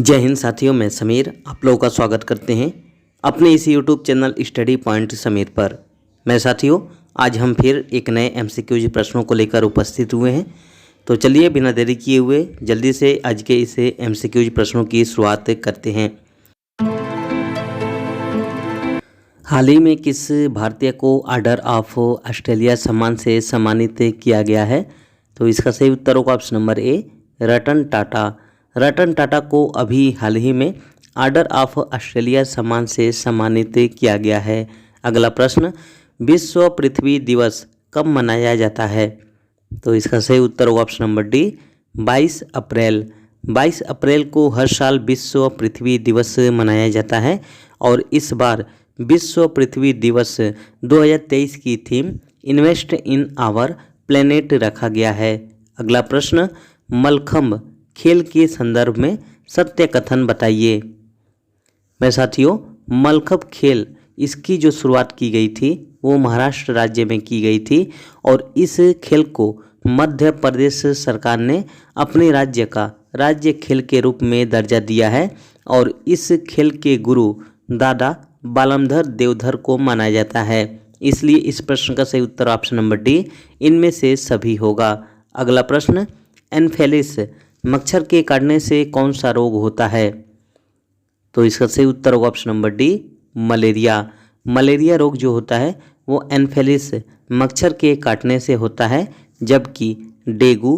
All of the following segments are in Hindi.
जय हिंद साथियों, मैं समीर आप लोगों का स्वागत करते हैं अपने इस YouTube channel study point Sameer पर। मैं साथियों आज हम फिर एक नए MCQ प्रश्नों को लेकर उपस्थित हुए हैं। तो चलिए बिना देरी किए हुए जल्दी से आज के इस MCQ प्रश्नों की शुरुआत करते हैं। हाल ही में किस भारतीय को ऑर्डर ऑफ ऑस्ट्रेलिया सम्मान से सम्मानित किया गया है? तो इसका सही उत्तर होगा option number A, Ratan Tata. Ratan Tata को अभी हाल ही में ऑर्डर ऑफ ऑस्ट्रेलिया सम्मान से सम्मानित किया गया है। अगला प्रश्न, विश्व पृथ्वी दिवस कब मनाया जाता है? तो इसका सही उत्तर होगा ऑप्शन नंबर डी, 22 अप्रैल। 22 अप्रैल को हर साल विश्व पृथ्वी दिवस मनाया जाता है और इस बार विश्व पृथ्वी दिवस 2023 की theme invest in our planet रखा गया है। अगला प्रश्न, मलखंभ खेल के संदर्भ में सत्य कथन बताइए। मैं साथियों मलखंभ खेल इसकी जो शुरुआत की गई थी वो महाराष्ट्र राज्य में की गई थी और इस खेल को मध्य प्रदेश सरकार ने अपने राज्य का राज्य खेल के रूप में दर्जा दिया है और इस खेल के गुरु दादा बालमधर देवधर को माना जाता है। इसलिए इस प्रश्न का सही उत्तर ऑप्शन नंबर डी, इनमें से सभी होगा। अगला प्रश्न, एन्फेलिस मच्छर के काटने से कौन सा रोग होता है? तो इसका सही उत्तर होगा option number D, malaria. Malaria रोग जो होता है वो एन्फेलिस मच्छर के काटने से होता है, जबकि डेंगू,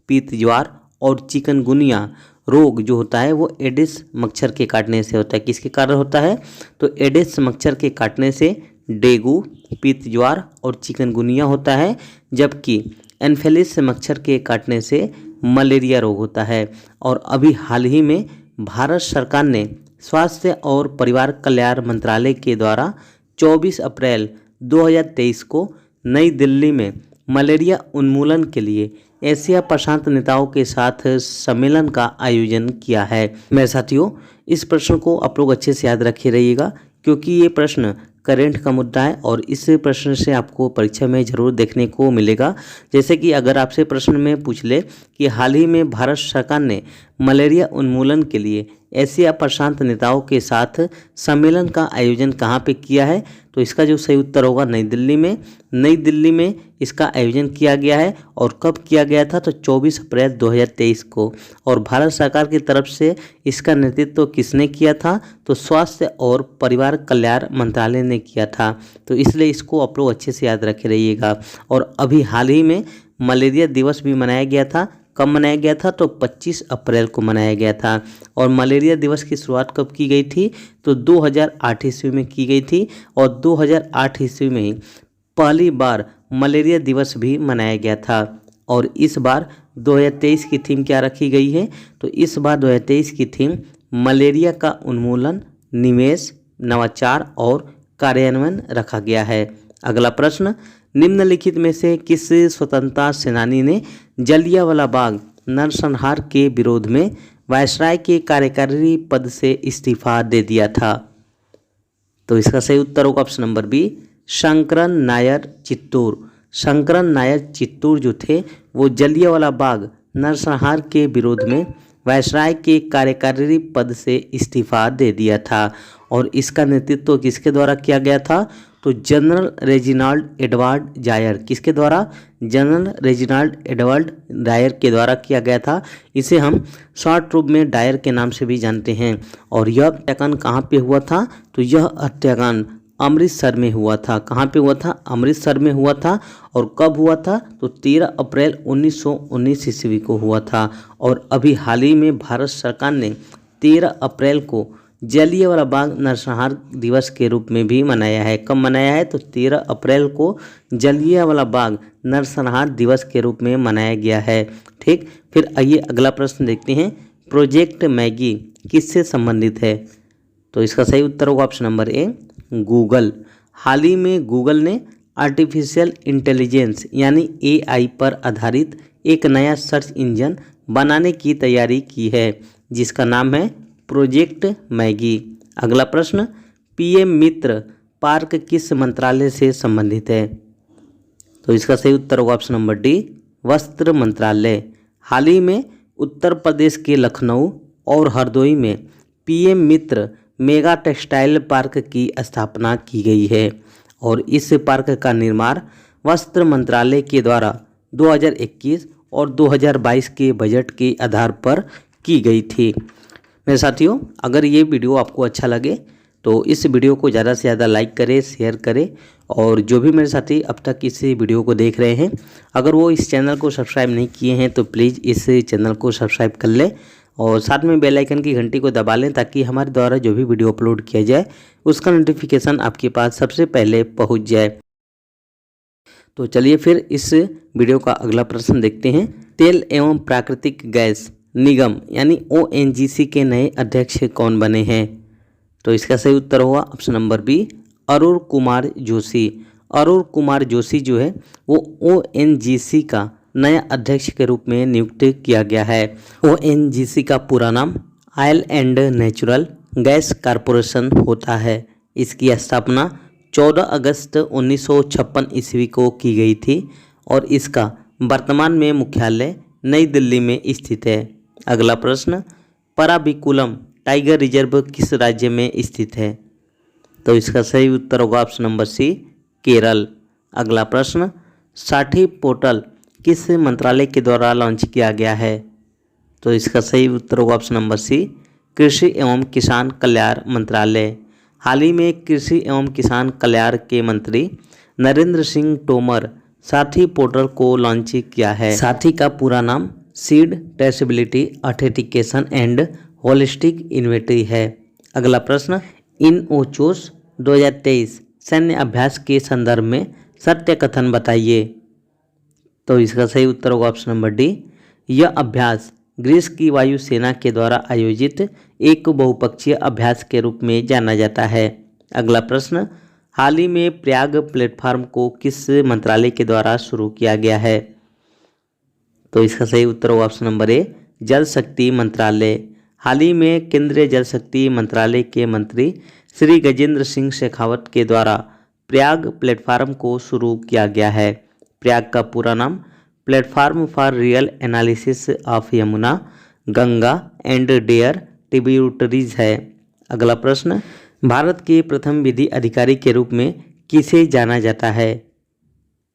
पीत ज्वार और चिकनगुनिया रोग जो होता है वो एडिस मच्छर के काटने से होता है। किसके कारण होता है? तो एडिस मच्छर के काटने से डेंगू, पीत ज्वार और चिकनगुनिया होता है, जबकि एन्फेलिस मच्छर के काटने से मलेरिया रोग होता है। और अभी हाल ही में भारत सरकार ने स्वास्थ्य और परिवार कल्याण मंत्रालय के द्वारा 24 अप्रैल 2023 को नई दिल्ली में मलेरिया उन्मूलन के लिए एशिया प्रशांत नेताओं के साथ सम्मेलन का आयोजन किया है। मेरे साथियों इस प्रश्न को आप लोग अच्छे से याद रखे रहिएगा क्योंकि ये प्रश्न करेंट का मुद्दा है और इस प्रश्न से आपको परीक्षा में ज़रूर देखने को मिलेगा। जैसे कि अगर आपसे प्रश्न में पूछ ले कि हाल ही में भारत सरकार ने मलेरिया उन्मूलन के लिए एशिया प्रशांत नेताओं के साथ सम्मेलन का आयोजन कहाँ पे किया है, तो इसका जो सही उत्तर होगा नई दिल्ली में। नई दिल्ली में इसका आयोजन किया गया है और कब किया गया था? तो 24 अप्रैल 2023 को। और भारत सरकार की तरफ से इसका नेतृत्व किसने किया था? तो स्वास्थ्य और परिवार कल्याण मंत्रालय ने किया था। तो इसलिए इसको आप लोग अच्छे से याद रखे रहिएगा। और अभी हाल ही में मलेरिया दिवस भी मनाया गया था। कब मनाया गया था? तो 25 अप्रैल को मनाया गया था। और मलेरिया दिवस की शुरुआत कब की गई थी? तो 2008 ईस्वी में की गई थी और 2008 ईस्वी में ही पहली बार मलेरिया दिवस भी मनाया गया था। और इस बार 2023 की थीम क्या रखी गई है? तो इस बार 2023 की थीम मलेरिया का उन्मूलन, निवेश, नवाचार और कार्यान्वयन रखा गया है। अगला प्रश्न, निम्नलिखित में से किस स्वतंत्रता सेनानी ने जलियांवाला बाग नरसंहार के विरोध में वायसराय के कार्यकारी पद से इस्तीफा दे दिया था? तो इसका सही उत्तर होगा option number B, Sankaran Nair Chittur. Sankaran Nair Chittur जो थे वो जलियांवाला बाग नरसंहार के विरोध में वायसराय के कार्यकारी पद से इस्तीफा दे दिया था। और इसका नेतृत्व किसके द्वारा किया गया था? तो जनरल रेजिनाल्ड एडवर्ड डायर। किसके द्वारा? जनरल रेजिनाल्ड एडवर्ड डायर के द्वारा किया गया था। इसे हम शॉर्ट रूप में डायर के नाम से भी जानते हैं। और यह हत्याकांड कहाँ पे हुआ था? तो यह हत्याकांड अमृतसर में हुआ था। कहाँ पे हुआ था? अमृतसर में हुआ था। और कब हुआ था? तो 13 अप्रैल 1919 ईस्वी को हुआ था। और अभी हाल ही में भारत सरकार ने 13 अप्रैल को जलियांवाला बाग नरसंहार दिवस के रूप में भी मनाया है। कब मनाया है? तो 13 अप्रैल को जलियांवाला बाग नरसंहार दिवस के रूप में मनाया गया है। ठीक, फिर आइए अगला प्रश्न देखते हैं। प्रोजेक्ट मैगी किससे संबंधित है? तो इसका सही उत्तर होगा ऑप्शन नंबर ए, गूगल। हाल ही में गूगल ने आर्टिफिशियल इंटेलिजेंस यानी AI पर आधारित एक नया सर्च इंजन बनाने की तैयारी की है जिसका नाम है प्रोजेक्ट मैगी। अगला प्रश्न, PM मित्र पार्क किस मंत्रालय से संबंधित है? तो इसका सही उत्तर होगा ऑप्शन नंबर डी, वस्त्र मंत्रालय। हाल ही में उत्तर प्रदेश के लखनऊ और हरदोई में पीएम मित्र मेगा टेक्सटाइल पार्क की स्थापना की गई है और इस पार्क का निर्माण वस्त्र मंत्रालय के द्वारा 2021 और 2022 के बजट के आधार पर की गई थी। मेरे साथियों, अगर ये वीडियो आपको अच्छा लगे तो इस वीडियो को ज़्यादा से ज़्यादा लाइक करें, शेयर करें और जो भी मेरे साथी अब तक इस वीडियो को देख रहे हैं, अगर वो इस चैनल को सब्सक्राइब नहीं किए हैं तो प्लीज़ इस चैनल को सब्सक्राइब कर लें और साथ में बेल आइकन की घंटी को दबा लें ताकि हमारे द्वारा जो भी वीडियो अपलोड किया जाए उसका नोटिफिकेशन आपके पास सबसे पहले पहुँच जाए। तो चलिए फिर इस वीडियो का अगला प्रश्न देखते हैं। तेल एवं प्राकृतिक गैस निगम यानी ONGC के नए अध्यक्ष कौन बने हैं? तो इसका सही उत्तर होगा option number B, Arun Kumar Joshi. Arun Kumar Joshi जो है वो ONGC का नया अध्यक्ष के रूप में नियुक्त किया गया है। ONGC का पूरा नाम oil and natural gas corporation होता है। इसकी स्थापना 14 अगस्त 1956 ईस्वी को की गई थी और इसका वर्तमान में मुख्यालय नई दिल्ली में स्थित है। अगला प्रश्न, पराबिकुलम टाइगर रिजर्व किस राज्य में स्थित है? तो इसका सही उत्तर होगा ऑप्शन नंबर सी, केरल। अगला प्रश्न, साठी पोर्टल किस मंत्रालय के द्वारा लॉन्च किया गया है? तो इसका सही उत्तर होगा ऑप्शन नंबर सी, कृषि एवं किसान कल्याण मंत्रालय। हाल ही में कृषि एवं किसान कल्याण के मंत्री नरेंद्र सिंह तोमर साथी पोर्टल को लॉन्च किया है। साथी का पूरा नाम seed traceability authentication and holistic inventory है। अगला प्रश्न, इन ओचोस 2023 सैन्य अभ्यास के संदर्भ में सत्य कथन बताइए। तो इसका सही उत्तर होगा ऑप्शन नंबर डी, यह अभ्यास ग्रीस की वायुसेना के द्वारा आयोजित एक बहुपक्षीय अभ्यास के रूप में जाना जाता है। अगला प्रश्न, हाल ही में प्रयाग प्लेटफार्म को किस मंत्रालय के द्वारा शुरू किया गया है? तो इसका सही उत्तर होगा ऑप्शन नंबर ए, जल शक्ति मंत्रालय। हाल ही में केंद्रीय जल शक्ति मंत्रालय के मंत्री श्री गजेंद्र सिंह शेखावत के द्वारा प्रयाग प्लेटफार्म को शुरू किया गया है। प्रयाग का पूरा नाम platform for real analysis of Yamuna Ganga and their tributaries है। अगला प्रश्न, भारत के प्रथम विधि अधिकारी के रूप में किसे जाना जाता है?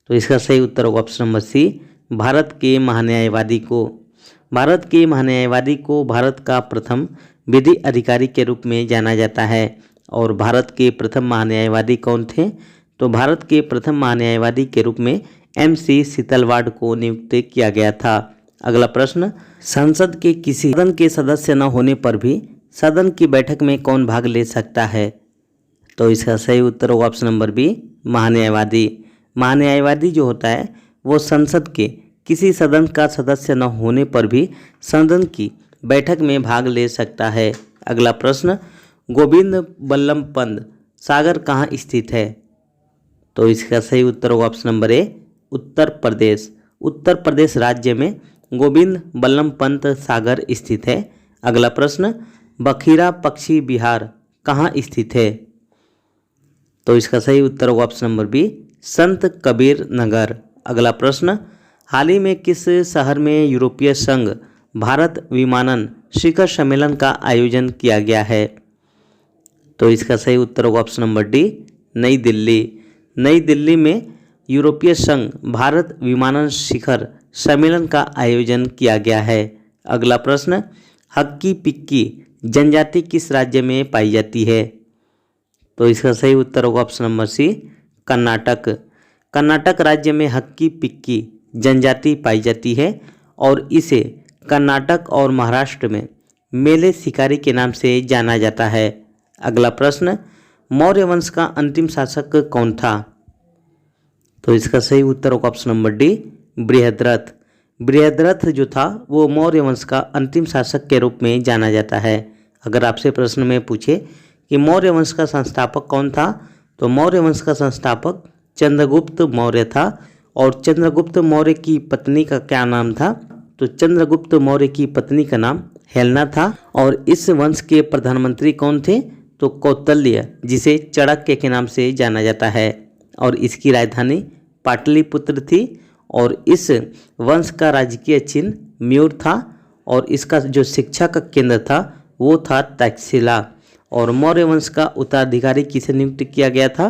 तो इसका सही उत्तर होगा ऑप्शन नंबर सी, भारत के महान्यायवादी को। भारत के महान्यायवादी को भारत का प्रथम विधि अधिकारी के रूप में जाना जाता है। और भारत के प्रथम महान्यायवादी कौन थे? तो भारत के प्रथम महान्यायवादी के रूप में MC सीतलवाड़ को नियुक्त किया गया था। अगला प्रश्न, संसद के किसी सदन के सदस्य न होने पर भी सदन की बैठक में कौन भाग ले सकता है? तो इसका सही उत्तर होगा ऑप्शन नंबर बी, महान्यायवादी। महान्यायवादी जो होता है वो संसद के किसी सदन का सदस्य न होने पर भी सदन की बैठक में भाग ले सकता है। अगला प्रश्न, गोविंद बल्लभ पंत सागर कहाँ स्थित है? तो इसका सही उत्तर होगा option number A, Uttar Pradesh. Uttar Pradesh राज्य में गोविंद बल्लभ पंत सागर स्थित है। अगला प्रश्न, बखीरा पक्षी विहार कहाँ स्थित है? तो इसका सही उत्तर होगा ऑप्शन नंबर बी, संत कबीर नगर। अगला प्रश्न, हाल ही में किस शहर में यूरोपीय संघ भारत विमानन शिखर सम्मेलन का आयोजन किया गया है? तो इसका सही उत्तर होगा ऑप्शन नंबर डी, नई दिल्ली। नई दिल्ली में यूरोपीय संघ भारत विमानन शिखर सम्मेलन का आयोजन किया गया है। अगला प्रश्न, हक्की पिक्की जनजाति किस राज्य में पाई जाती है? तो इसका सही उत्तर होगा option number C, Karnataka. Karnataka राज्य में हक्की पिक्की जनजाति पाई जाती है और इसे कर्नाटक और महाराष्ट्र में मेले शिकारी के नाम से जाना जाता है। अगला प्रश्न, मौर्य वंश का अंतिम शासक कौन था? तो इसका सही उत्तर होगा option number D, Brihadratha. Brihadratha जो था वो मौर्य वंश का अंतिम शासक के रूप में जाना जाता है। अगर आपसे प्रश्न में पूछे कि मौर्य वंश का संस्थापक कौन था, तो मौर्य वंश का संस्थापक चंद्रगुप्त मौर्य था। और चंद्रगुप्त मौर्य की पत्नी का क्या नाम था? तो चंद्रगुप्त मौर्य की पत्नी का नाम हेलेना था। और इस वंश के प्रधानमंत्री कौन थे? तो कौतल्य, जिसे चाणक्य के नाम से जाना जाता है। और इसकी राजधानी पाटलिपुत्र थी। और इस वंश का राजकीय चिन्ह मयूर था। और इसका जो शिक्षा का केंद्र था वो था तक्षशिला। और मौर्य वंश का उत्तराधिकारी किसे नियुक्त किया गया था?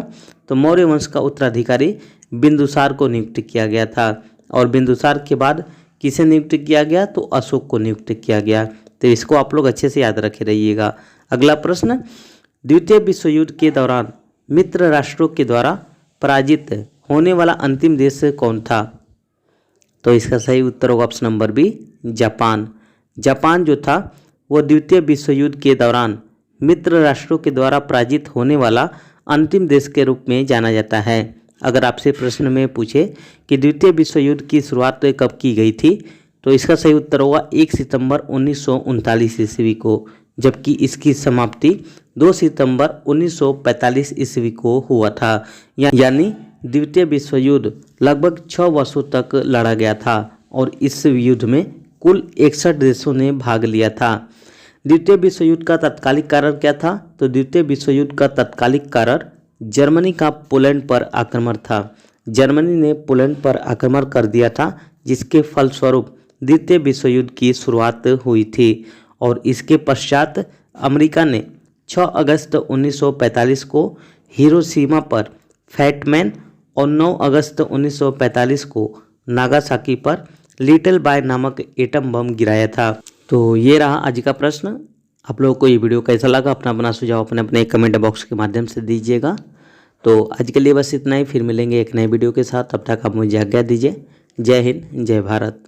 तो मौर्य वंश का उत्तराधिकारी बिंदुसार को नियुक्त किया गया था। और बिंदुसार के बाद किसे नियुक्त किया गया? तो अशोक को नियुक्त किया गया। तो इसको आप लोग अच्छे से याद रखे रहिएगा। अगला प्रश्न, द्वितीय विश्व युद्ध के दौरान मित्र राष्ट्रों के द्वारा पराजित होने वाला अंतिम देश कौन था? तो इसका सही उत्तर होगा option number B, Japan. Japan जो था वो द्वितीय विश्व युद्ध के दौरान मित्र राष्ट्रों के द्वारा पराजित होने वाला अंतिम देश के रूप में जाना जाता है। अगर आपसे प्रश्न में पूछे कि द्वितीय विश्व युद्ध की शुरुआत कब की गई थी, तो इसका सही उत्तर होगा 1 सितंबर 1939 ईस्वी को, जबकि इसकी समाप्ति 2 सितंबर 1945 ईस्वी को हुआ था। यानी द्वितीय विश्व युद्ध लगभग 6 वर्षों तक लड़ा गया था और इस युद्ध में कुल 61 देशों ने भाग लिया था। द्वितीय विश्व युद्ध का तत्कालिक कारण क्या था? तो द्वितीय विश्व युद्ध का तत्कालिक कारण जर्मनी का पोलैंड पर आक्रमण था। जर्मनी ने पोलैंड पर आक्रमण कर दिया था, जिसके फलस्वरूप द्वितीय विश्व युद्ध की शुरुआत हुई थी। और इसके पश्चात अमेरिका ने 6 अगस्त 1945 को हिरोशिमा पर फैटमैन और 9 अगस्त 1945 को नागासाकी पर लिटिल बॉय नामक एटम बम गिराया था। तो ये रहा आज का प्रश्न। आप लोगों को ये वीडियो कैसा लगा, अपना अपना सुझाव अपने अपने कमेंट बॉक्स के माध्यम से दीजिएगा। तो आज के लिए बस इतना ही, फिर मिलेंगे एक नए वीडियो के साथ। तब तक आप मुझे आज्ञा दीजिए। जय हिंद, जय भारत।